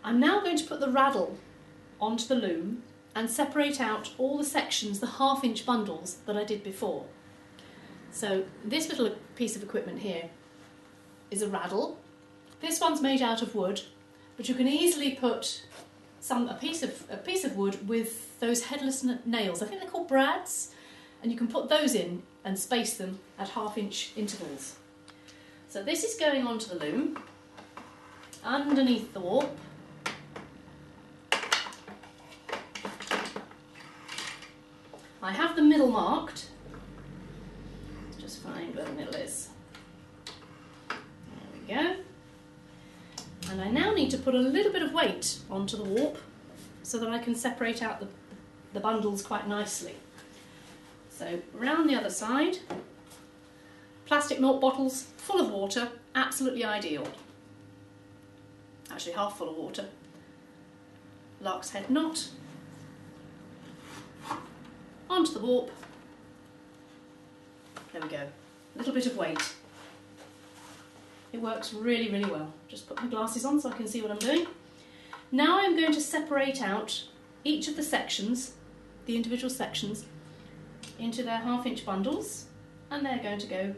I'm now going to put the raddle onto the loom and separate out all the sections, the 1/2 inch bundles that I did before. So this little piece of equipment here is a raddle. This one's made out of wood, but you can easily put a piece of wood with those headless nails. I think they're called brads, and you can put those in and space them at 1/2 inch intervals. So this is going onto the loom underneath the warp. I have the middle marked. Let's just find where the middle is. There we go. And I now need to put a little bit of weight onto the warp so that I can separate out the bundles quite nicely. So round the other side, plastic milk bottles full of water, absolutely ideal. Actually half full of water. Lark's head knot. Onto the warp. There we go. A little bit of weight. It works really, really well. Just put my glasses on so I can see what I'm doing. Now I'm going to separate out each of the sections, the individual sections, into their 1/2 inch bundles, and they're going to go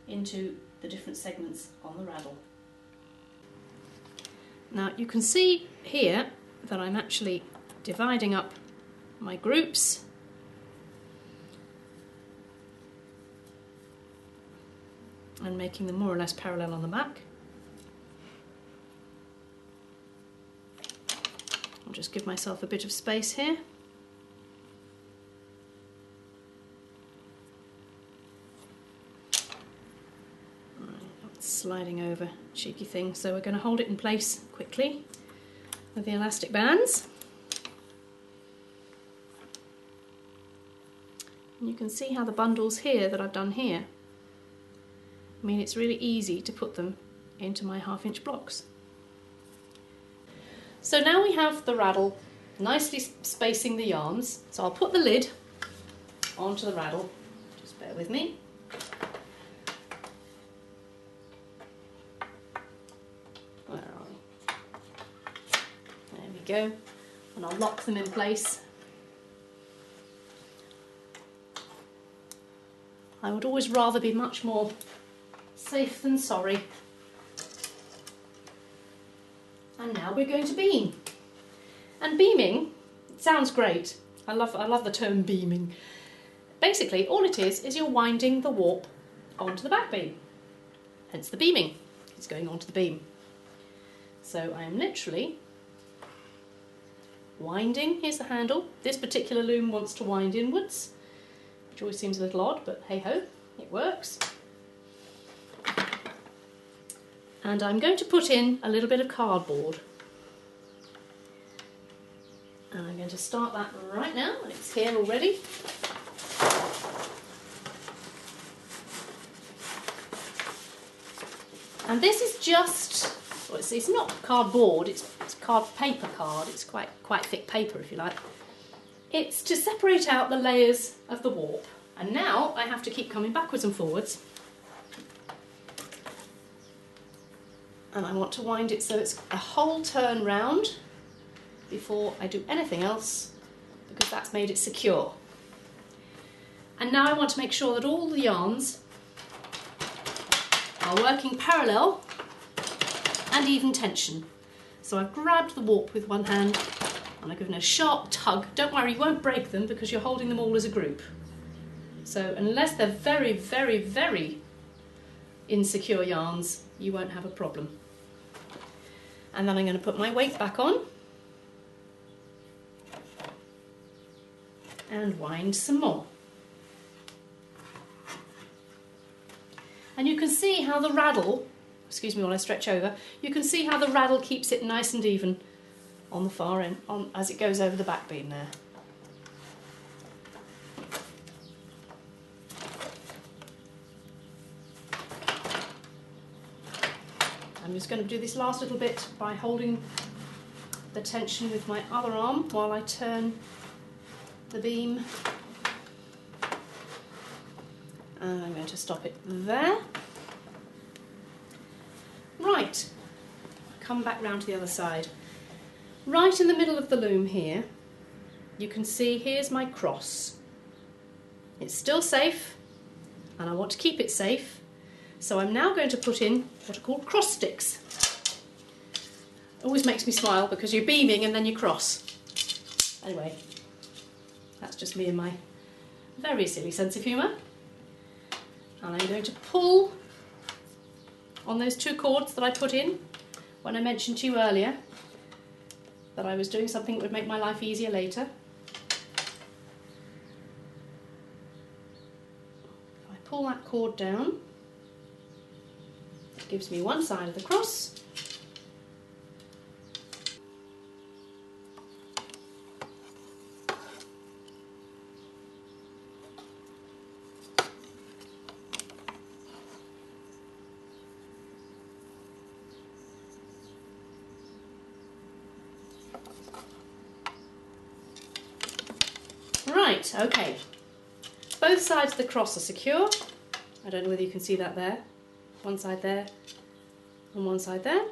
into the different segments on the raddle. Now you can see here that I'm actually dividing up my groups and making them more or less parallel on the back. I'll just give myself a bit of space here. Right, sliding over, cheeky thing, so we're going to hold it in place quickly with the elastic bands. And you can see how the bundles here that I've done here, I mean, it's really easy to put them into my 1/2 inch blocks. So now we have the raddle nicely spacing the yarns. So I'll put the lid onto the raddle, just bear with me. Where are we? There we go. And I'll lock them in place. I would always rather be much more safe than sorry. And now we're going to beam. And beaming, it sounds great. I love the term beaming. Basically, all it is you're winding the warp onto the back beam. Hence the beaming. It's going onto the beam. So I am literally winding. Here's the handle. This particular loom wants to wind inwards, which always seems a little odd, but hey ho, it works. And I'm going to put in a little bit of cardboard. And I'm going to start that right now. It's here already. And this is just, well, it's not cardboard, it's paper card. It's quite thick paper, if you like. It's to separate out the layers of the warp. And now I have to keep coming backwards and forwards. And I want to wind it so it's a whole turn round before I do anything else, because that's made it secure. And now I want to make sure that all the yarns are working parallel and even tension. So I've grabbed the warp with one hand and I've given a sharp tug. Don't worry, you won't break them because you're holding them all as a group. So unless they're very, very, very insecure yarns, you won't have a problem. And then I'm going to put my weight back on and wind some more. And you can see how the raddle, excuse me while I stretch over, you can see how the raddle keeps it nice and even on the far end, as it goes over the back beam there. I'm just going to do this last little bit by holding the tension with my other arm while I turn the beam. And I'm going to stop it there. Right, come back round to the other side. Right in the middle of the loom here, you can see here's my cross. It's still safe, and I want to keep it safe, so I'm now going to put in what are called cross sticks. Always makes me smile because you're beaming and then you cross. Anyway, that's just me and my very silly sense of humour. And I'm going to pull on those 2 cords that I put in when I mentioned to you earlier that I was doing something that would make my life easier later. If I pull that cord down, it gives me one side of the cross. Right, okay. Both sides of the cross are secure. I don't know whether you can see that there. One side there and one side there.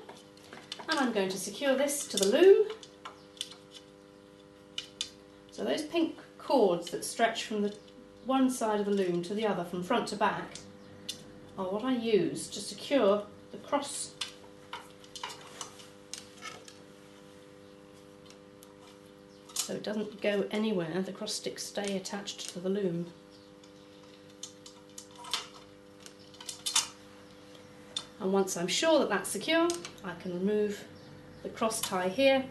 And I'm going to secure this to the loom. So those pink cords that stretch from the one side of the loom to the other, from front to back, are what I use to secure the cross. So it doesn't go anywhere, the cross sticks stay attached to the loom. And once I'm sure that that's secure, I can remove the cross tie here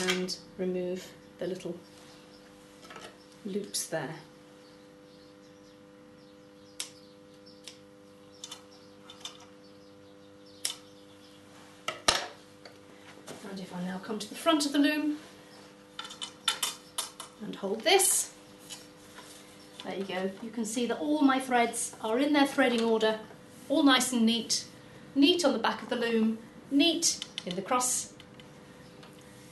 and remove the little loops there. And if I now come to the front of the loom and hold this, there you go. You can see that all my threads are in their threading order, all nice and neat. Neat on the back of the loom, neat in the cross,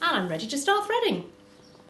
and I'm ready to start threading.